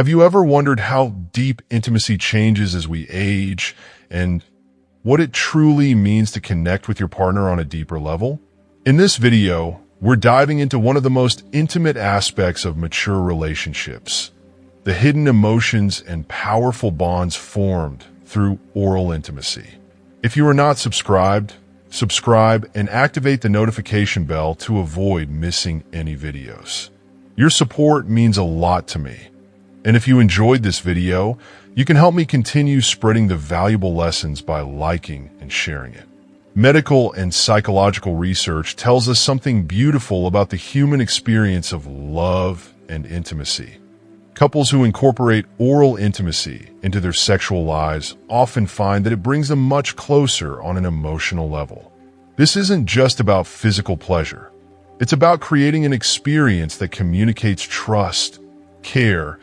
Have you ever wondered how deep intimacy changes as we age and what it truly means to connect with your partner on a deeper level? In this video, we're diving into one of the most intimate aspects of mature relationships, the hidden emotions and powerful bonds formed through oral intimacy. If you are not subscribed, subscribe and activate the notification bell to avoid missing any videos. Your support means a lot to me. And if you enjoyed this video, you can help me continue spreading the valuable lessons by liking and sharing it. Medical and psychological research tells us something beautiful about the human experience of love and intimacy. Couples who incorporate oral intimacy into their sexual lives often find that it brings them much closer on an emotional level. This isn't just about physical pleasure. It's about creating an experience that communicates trust, care,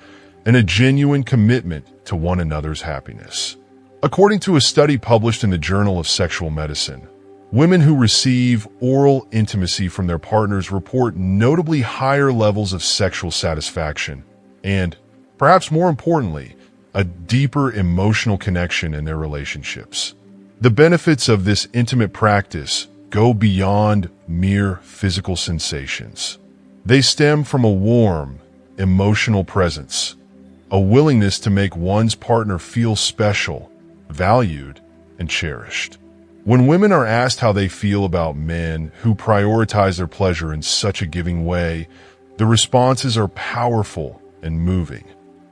and a genuine commitment to one another's happiness. According to a study published in the Journal of Sexual Medicine, women who receive oral intimacy from their partners report notably higher levels of sexual satisfaction and, perhaps more importantly, a deeper emotional connection in their relationships. The benefits of this intimate practice go beyond mere physical sensations. They stem from a warm, emotional presence, a willingness to make one's partner feel special, valued, and cherished. When women are asked how they feel about men who prioritize their pleasure in such a giving way, the responses are powerful and moving.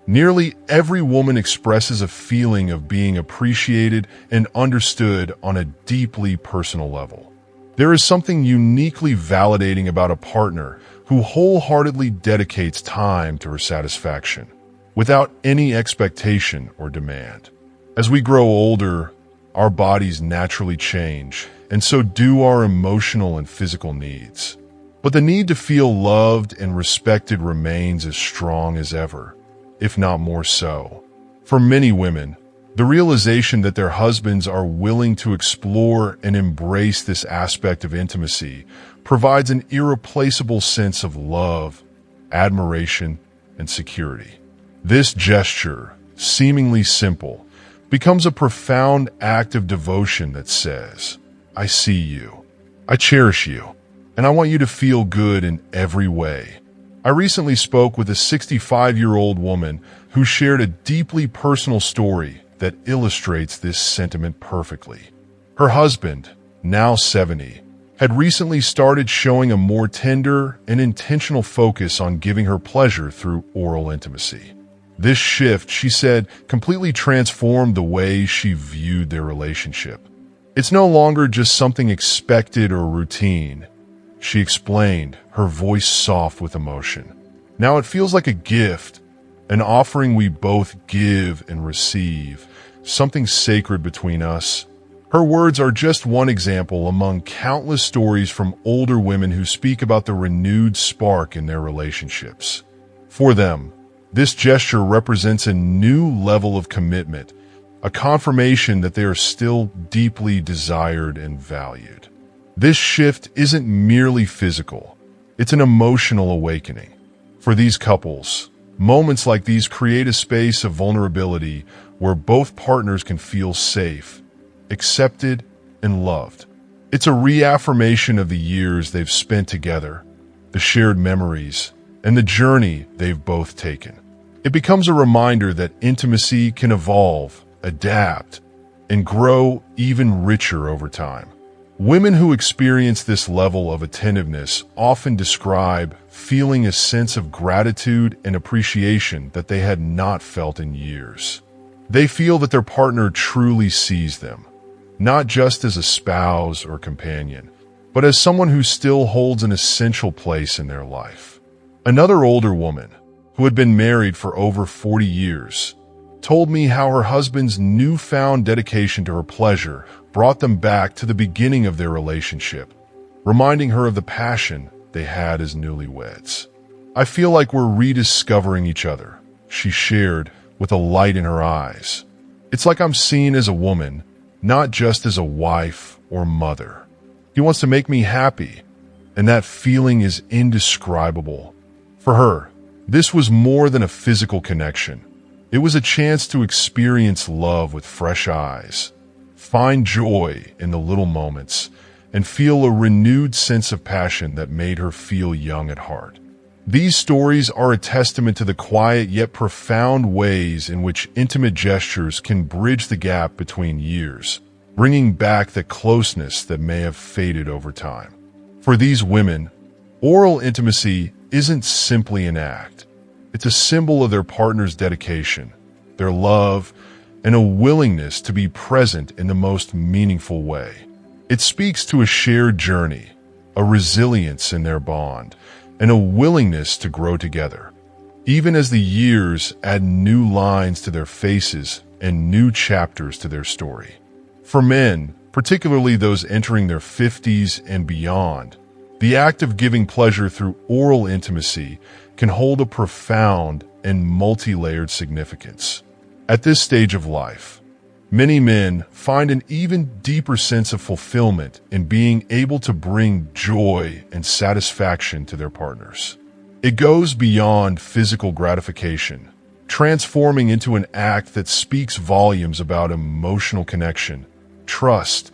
Nearly every woman expresses a feeling of being appreciated and understood on a deeply personal level. There is something uniquely validating about a partner who wholeheartedly dedicates time to her satisfaction, without any expectation or demand. As we grow older, our bodies naturally change, and so do our emotional and physical needs. But the need to feel loved and respected remains as strong as ever, if not more so. For many women, the realization that their husbands are willing to explore and embrace this aspect of intimacy provides an irreplaceable sense of love, admiration, and security. This gesture, seemingly simple, becomes a profound act of devotion that says, "I see you, I cherish you, and I want you to feel good in every way." I recently spoke with a 65-year-old woman who shared a deeply personal story that illustrates this sentiment perfectly. Her husband, now 70, had recently started showing a more tender and intentional focus on giving her pleasure through oral intimacy. This shift, she said, completely transformed the way she viewed their relationship. It's no longer just something expected or routine, she explained, her voice soft with emotion. Now it feels like a gift, an offering we both give and receive, something sacred between us. Her words are just one example among countless stories from older women who speak about the renewed spark in their relationships. For them, this gesture represents a new level of commitment, a confirmation that they are still deeply desired and valued. This shift isn't merely physical, it's an emotional awakening. For these couples, moments like these create a space of vulnerability where both partners can feel safe, accepted, and loved. It's a reaffirmation of the years they've spent together, the shared memories, and the journey they've both taken. It becomes a reminder that intimacy can evolve, adapt, and grow even richer over time. Women who experience this level of attentiveness often describe feeling a sense of gratitude and appreciation that they had not felt in years. They feel that their partner truly sees them, not just as a spouse or companion, but as someone who still holds an essential place in their life. Another older woman, who had been married for over 40 years, told me how her husband's newfound dedication to her pleasure brought them back to the beginning of their relationship, reminding her of the passion they had as newlyweds. "I feel like we're rediscovering each other," she shared with a light in her eyes. "It's like I'm seen as a woman, not just as a wife or mother. He wants to make me happy, and that feeling is indescribable." For her, This was more than a physical connection. It was a chance to experience love with fresh eyes, find joy in the little moments, and feel a renewed sense of passion that made her feel young at heart. These stories are a testament to the quiet yet profound ways in which intimate gestures can bridge the gap between years, bringing back the closeness that may have faded over time. For these women, oral intimacy isn't simply an act. It's a symbol of their partner's dedication, their love, and a willingness to be present in the most meaningful way. It speaks to a shared journey, a resilience in their bond, and a willingness to grow together, even as the years add new lines to their faces and new chapters to their story. For men, particularly those entering their 50s and beyond, the act of giving pleasure through oral intimacy can hold a profound and multi-layered significance. At this stage of life, many men find an even deeper sense of fulfillment in being able to bring joy and satisfaction to their partners. It goes beyond physical gratification, transforming into an act that speaks volumes about emotional connection, trust,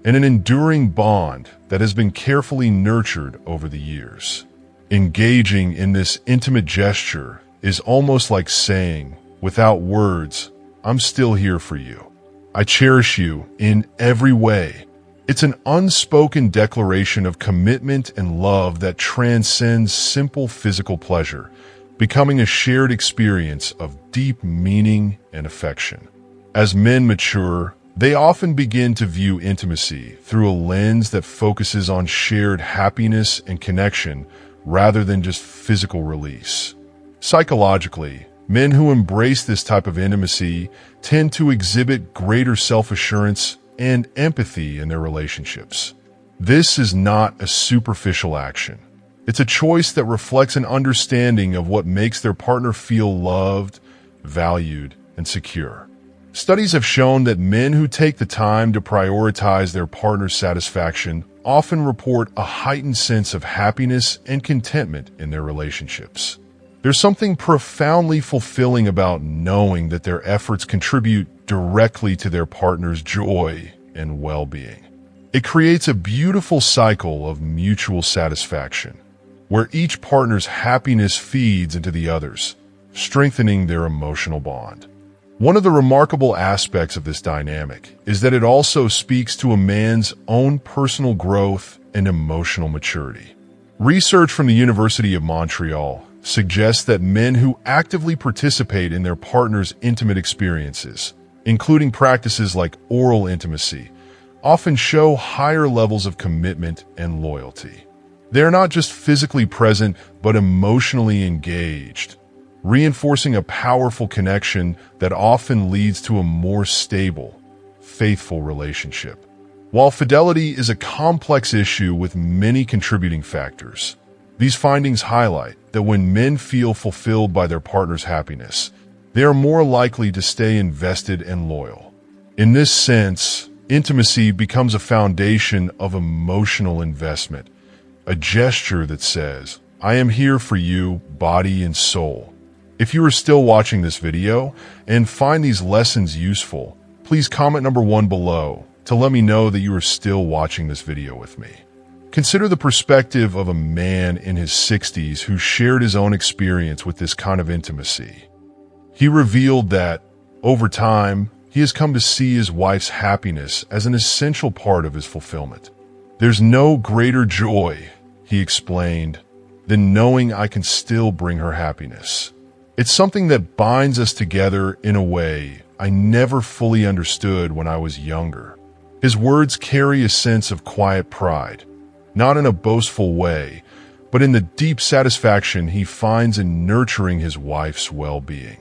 and an enduring bond that has been carefully nurtured over the years. Engaging in this intimate gesture is almost like saying, without words, "I'm still here for you. I cherish you in every way." It's an unspoken declaration of commitment and love that transcends simple physical pleasure, becoming a shared experience of deep meaning and affection. As men mature, they often begin to view intimacy through a lens that focuses on shared happiness and connection rather than just physical release. Psychologically, men who embrace this type of intimacy tend to exhibit greater self-assurance and empathy in their relationships. This is not a superficial action. It's a choice that reflects an understanding of what makes their partner feel loved, valued, and secure. Studies have shown that men who take the time to prioritize their partner's satisfaction often report a heightened sense of happiness and contentment in their relationships. There's something profoundly fulfilling about knowing that their efforts contribute directly to their partner's joy and well-being. It creates a beautiful cycle of mutual satisfaction, where each partner's happiness feeds into the other's, strengthening their emotional bond. One of the remarkable aspects of this dynamic is that it also speaks to a man's own personal growth and emotional maturity. Research from the University of Montreal suggests that men who actively participate in their partner's intimate experiences, including practices like oral intimacy, often show higher levels of commitment and loyalty. They are not just physically present, but emotionally engaged, reinforcing a powerful connection that often leads to a more stable, faithful relationship. While fidelity is a complex issue with many contributing factors, these findings highlight that when men feel fulfilled by their partner's happiness, they are more likely to stay invested and loyal. In this sense, intimacy becomes a foundation of emotional investment, a gesture that says, "I am here for you, body and soul." If you are still watching this video and find these lessons useful, please comment number 1 below to let me know that you are still watching this video with me. Consider the perspective of a man in his 60s who shared his own experience with this kind of intimacy. He revealed that, over time, he has come to see his wife's happiness as an essential part of his fulfillment. "There's no greater joy," he explained, "than knowing I can still bring her happiness. It's something that binds us together in a way I never fully understood when I was younger." His words carry a sense of quiet pride, not in a boastful way, but in the deep satisfaction he finds in nurturing his wife's well-being.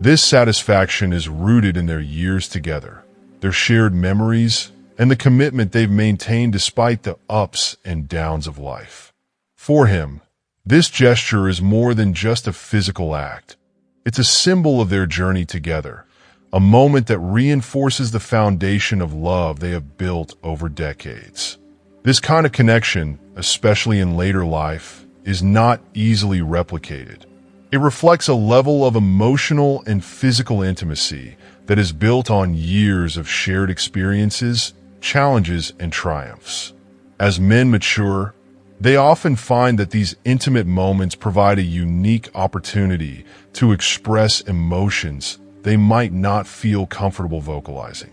This satisfaction is rooted in their years together, their shared memories, and the commitment they've maintained despite the ups and downs of life. For him, this gesture is more than just a physical act. It's a symbol of their journey together, a moment that reinforces the foundation of love they have built over decades. This kind of connection, especially in later life, is not easily replicated. It reflects a level of emotional and physical intimacy that is built on years of shared experiences, challenges, and triumphs. As men mature, they often find that these intimate moments provide a unique opportunity to express emotions they might not feel comfortable vocalizing.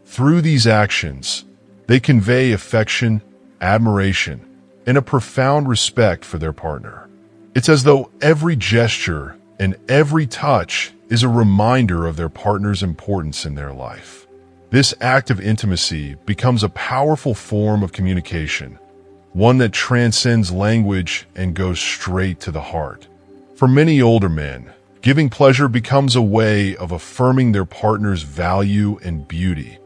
Through these actions, they convey affection, admiration, and a profound respect for their partner. It's as though every gesture and every touch is a reminder of their partner's importance in their life. This act of intimacy becomes a powerful form of communication, one that transcends language and goes straight to the heart. For many older men, giving pleasure becomes a way of affirming their partner's value and beauty,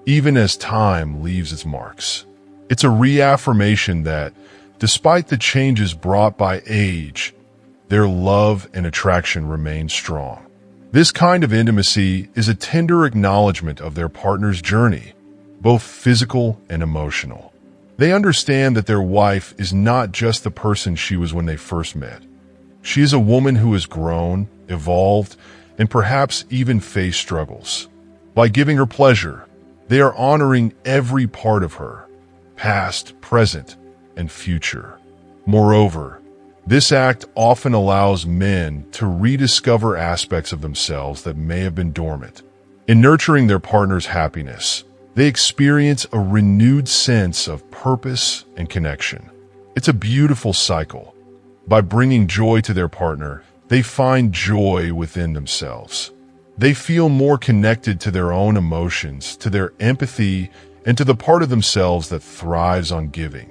even as time leaves its marks. It's a reaffirmation that, despite the changes brought by age, their love and attraction remain strong. This kind of intimacy is a tender acknowledgement of their partner's journey, both physical and emotional. They understand that their wife is not just the person she was when they first met. She is a woman who has grown, evolved, and perhaps even faced struggles. By giving her pleasure, they are honoring every part of her, past, present, and future. Moreover, this act often allows men to rediscover aspects of themselves that may have been dormant. In nurturing their partner's happiness, they experience a renewed sense of purpose and connection. It's a beautiful cycle. By bringing joy to their partner, they find joy within themselves. They feel more connected to their own emotions, to their empathy, and to the part of themselves that thrives on giving.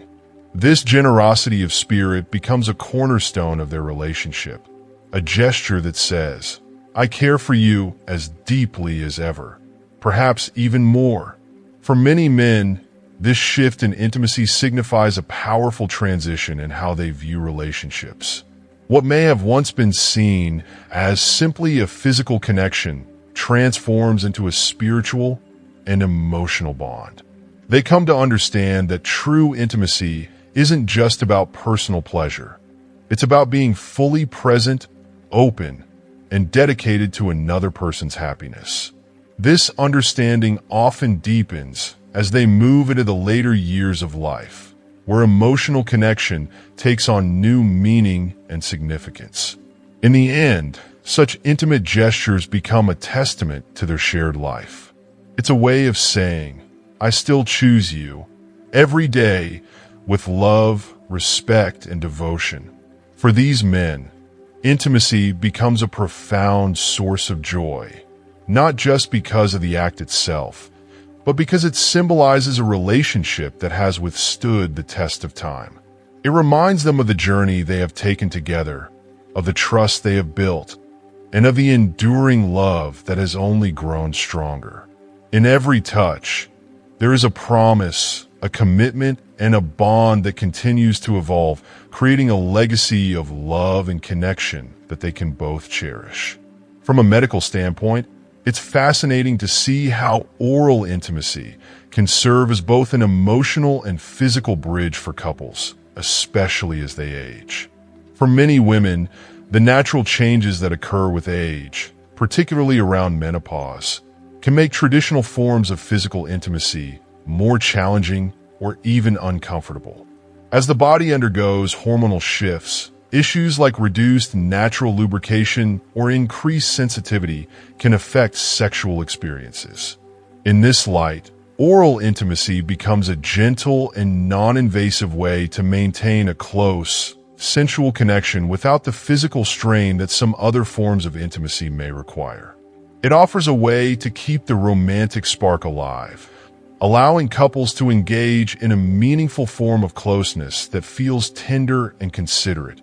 This generosity of spirit becomes a cornerstone of their relationship, a gesture that says, "I care for you as deeply as ever," perhaps even more. For many men, this shift in intimacy signifies a powerful transition in how they view relationships. What may have once been seen as simply a physical connection transforms into a spiritual and emotional bond. They come to understand that true intimacy isn't just about personal pleasure. It's about being fully present, open, and dedicated to another person's happiness. This understanding often deepens as they move into the later years of life, where emotional connection takes on new meaning and significance. In the end, such intimate gestures become a testament to their shared life. It's a way of saying, "I still choose you," every day, with love, respect, and devotion. For these men, intimacy becomes a profound source of joy, not just because of the act itself, but because it symbolizes a relationship that has withstood the test of time. It reminds them of the journey they have taken together, of the trust they have built, and of the enduring love that has only grown stronger. In every touch, there is a promise, a commitment, and a bond that continues to evolve, creating a legacy of love and connection that they can both cherish. From a medical standpoint, it's fascinating to see how oral intimacy can serve as both an emotional and physical bridge for couples, especially as they age. For many women, the natural changes that occur with age, particularly around menopause, can make traditional forms of physical intimacy more challenging or even uncomfortable. As the body undergoes hormonal shifts, issues like reduced natural lubrication or increased sensitivity can affect sexual experiences. In this light, oral intimacy becomes a gentle and non-invasive way to maintain a close, sensual connection without the physical strain that some other forms of intimacy may require. It offers a way to keep the romantic spark alive, allowing couples to engage in a meaningful form of closeness that feels tender and considerate,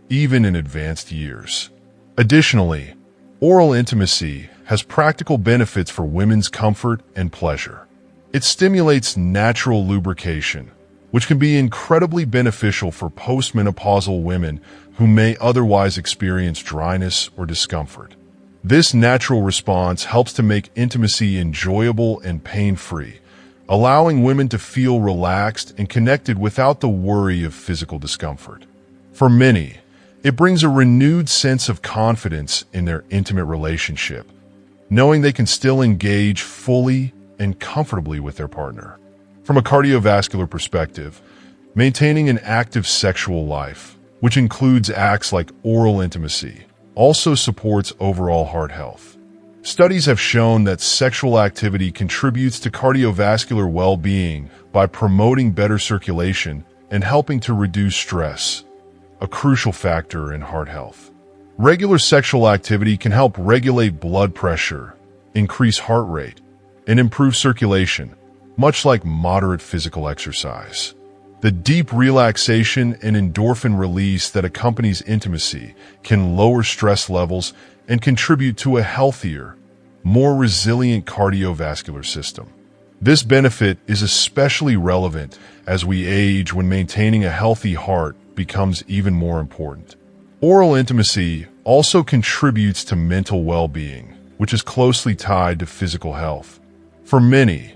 even in advanced years. Additionally, oral intimacy has practical benefits for women's comfort and pleasure. It stimulates natural lubrication, which can be incredibly beneficial for postmenopausal women who may otherwise experience dryness or discomfort. This natural response helps to make intimacy enjoyable and pain-free, allowing women to feel relaxed and connected without the worry of physical discomfort. For many, It brings a renewed sense of confidence in their intimate relationship, knowing they can still engage fully and comfortably with their partner. From a cardiovascular perspective, maintaining an active sexual life, which includes acts like oral intimacy, also supports overall heart health. Studies have shown that sexual activity contributes to cardiovascular well-being by promoting better circulation and helping to reduce stress, a crucial factor in heart health. Regular sexual activity can help regulate blood pressure, increase heart rate, and improve circulation, much like moderate physical exercise. The deep relaxation and endorphin release that accompanies intimacy can lower stress levels and contribute to a healthier, more resilient cardiovascular system. This benefit is especially relevant as we age, when maintaining a healthy heart becomes even more important. Oral intimacy also contributes to mental well-being, which is closely tied to physical health. For many,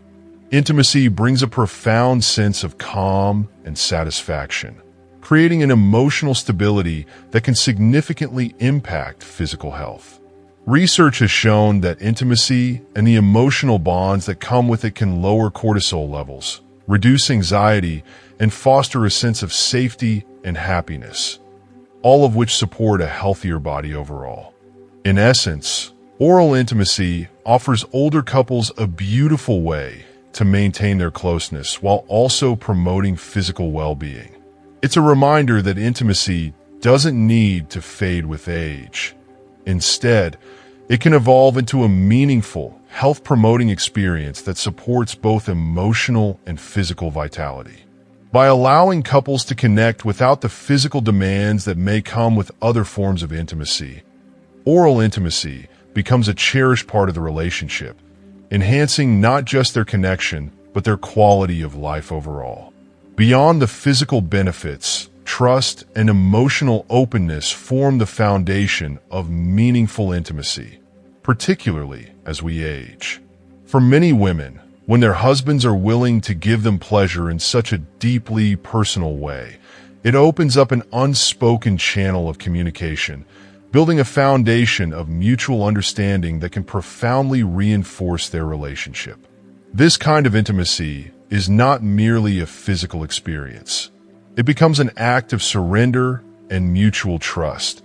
intimacy brings a profound sense of calm and satisfaction, creating an emotional stability that can significantly impact physical health. Research has shown that intimacy and the emotional bonds that come with it can lower cortisol levels, reduce anxiety, and foster a sense of safety and happiness, all of which support a healthier body overall. In essence, oral intimacy offers older couples a beautiful way to maintain their closeness while also promoting physical well-being. It's a reminder that intimacy doesn't need to fade with age. Instead, it can evolve into a meaningful, health-promoting experience that supports both emotional and physical vitality. By allowing couples to connect without the physical demands that may come with other forms of intimacy, oral intimacy becomes a cherished part of the relationship, enhancing not just their connection, but their quality of life overall. Beyond the physical benefits, trust and emotional openness form the foundation of meaningful intimacy, particularly as we age. For many women, when their husbands are willing to give them pleasure in such a deeply personal way, it opens up an unspoken channel of communication, building a foundation of mutual understanding that can profoundly reinforce their relationship. This kind of intimacy is not merely a physical experience. It becomes an act of surrender and mutual trust,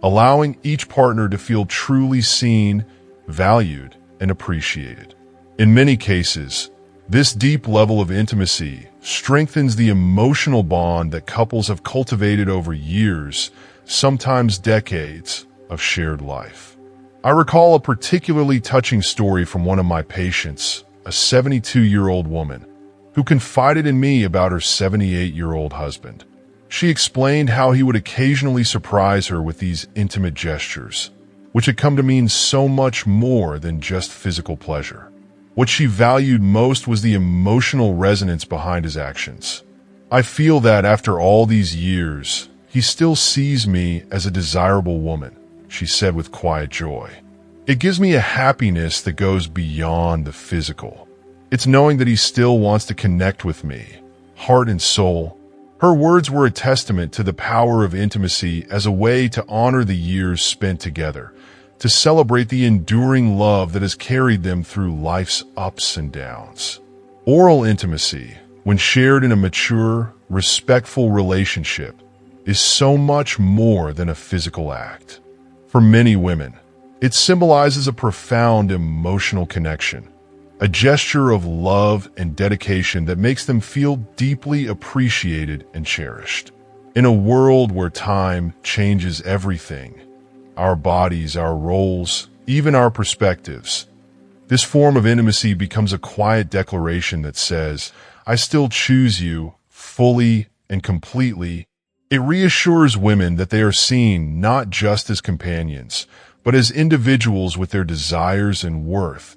allowing each partner to feel truly seen, valued, and appreciated. In many cases, this deep level of intimacy strengthens the emotional bond that couples have cultivated over years, sometimes decades, of shared life. I recall a particularly touching story from one of my patients, a 72-year-old woman, who confided in me about her 78-year-old husband. She explained how he would occasionally surprise her with these intimate gestures, which had come to mean so much more than just physical pleasure. What she valued most was the emotional resonance behind his actions. I feel that after all these years, he still sees me as a desirable woman, she said with quiet joy. It gives me a happiness that goes beyond the physical. It's knowing that he still wants to connect with me, heart and soul. Her words were a testament to the power of intimacy as a way to honor the years spent together, to celebrate the enduring love that has carried them through life's ups and downs. Oral intimacy, when shared in a mature, respectful relationship, is so much more than a physical act. For many women, it symbolizes a profound emotional connection, a gesture of love and dedication that makes them feel deeply appreciated and cherished. In a world where time changes everything, our bodies, our roles, even our perspectives, this form of intimacy becomes a quiet declaration that says, "I still choose you fully and completely." It reassures women that they are seen not just as companions, but as individuals with their desires and worth,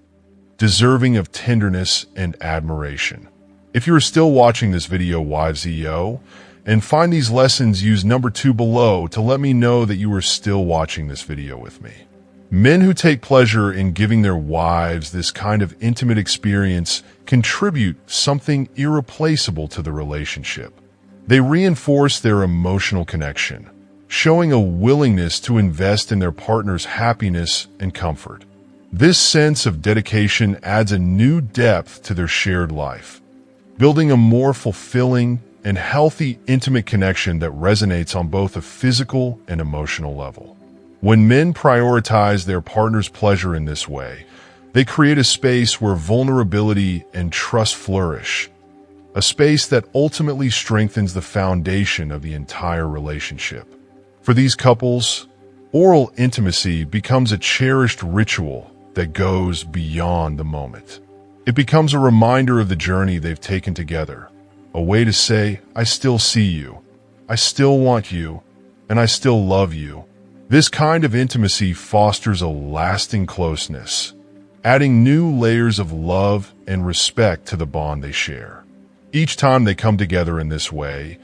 deserving of tenderness and admiration. If you are still watching this video, Wives EO, and find these lessons, use number 2 below to let me know that you are still watching this video with me. Men who take pleasure in giving their wives this kind of intimate experience contribute something irreplaceable to the relationship. They reinforce their emotional connection, showing a willingness to invest in their partner's happiness and comfort. This sense of dedication adds a new depth to their shared life, building a more fulfilling and healthy, intimate connection that resonates on both a physical and emotional level. When men prioritize their partner's pleasure in this way, they create a space where vulnerability and trust flourish, a space that ultimately strengthens the foundation of the entire relationship. For these couples, oral intimacy becomes a cherished ritual that goes beyond the moment. It becomes a reminder of the journey they've taken together, a way to say, I still see you, I still want you, and I still love you. This kind of intimacy fosters a lasting closeness, adding new layers of love and respect to the bond they share. Each time they come together in this way,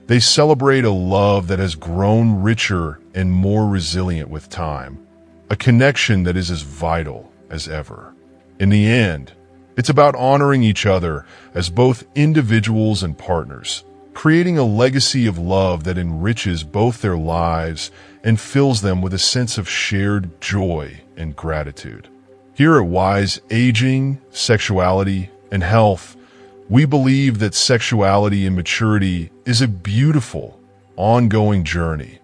they celebrate a love that has grown richer and more resilient with time, a connection that is as vital as ever. In the end, it's about honoring each other as both individuals and partners, creating a legacy of love that enriches both their lives and fills them with a sense of shared joy and gratitude. Here at Wise Aging, Sexuality, and Health, we believe that sexuality and maturity is a beautiful, ongoing journey,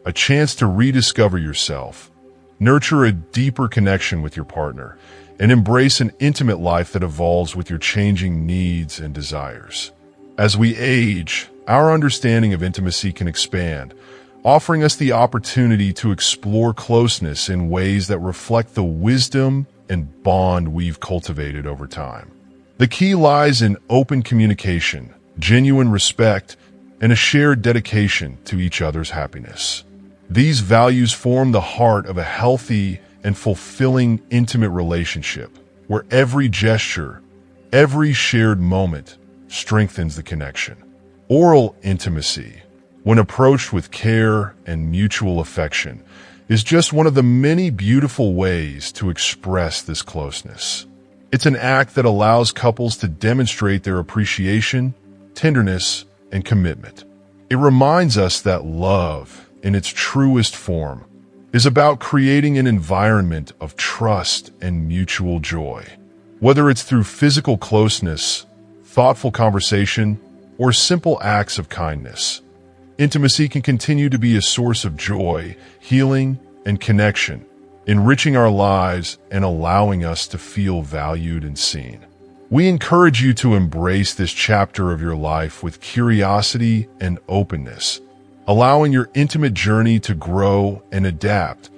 a chance to rediscover yourself, nurture a deeper connection with your partner, and embrace an intimate life that evolves with your changing needs and desires. As we age, our understanding of intimacy can expand, offering us the opportunity to explore closeness in ways that reflect the wisdom and bond we've cultivated over time. The key lies in open communication, genuine respect, and a shared dedication to each other's happiness. These values form the heart of a healthy and fulfilling intimate relationship, where every gesture, every shared moment strengthens the connection. Oral intimacy, when approached with care and mutual affection, is just one of the many beautiful ways to express this closeness. It's an act that allows couples to demonstrate their appreciation, tenderness, and commitment. It reminds us that love, in its truest form, is about creating an environment of trust and mutual joy. Whether it's through physical closeness, thoughtful conversation, or simple acts of kindness, intimacy can continue to be a source of joy, healing, and connection, enriching our lives and allowing us to feel valued and seen. We encourage you to embrace this chapter of your life with curiosity and openness, allowing your intimate journey to grow and adapt,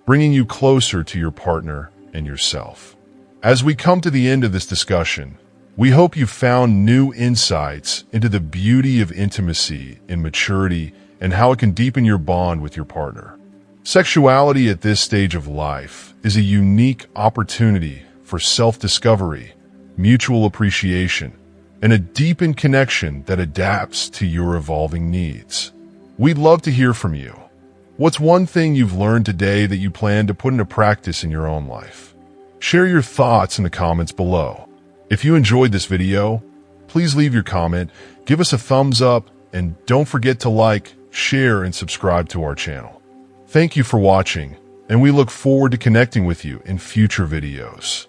bringing you closer to your partner and yourself. As we come to the end of this discussion, we hope you found new insights into the beauty of intimacy and maturity and how it can deepen your bond with your partner. Sexuality at this stage of life is a unique opportunity for self-discovery, mutual appreciation, and a deepened connection that adapts to your evolving needs. We'd love to hear from you. What's one thing you've learned today that you plan to put into practice in your own life? Share your thoughts in the comments below. If you enjoyed this video, please leave your comment, give us a thumbs up, and don't forget to like, share, and subscribe to our channel. Thank you for watching, and we look forward to connecting with you in future videos.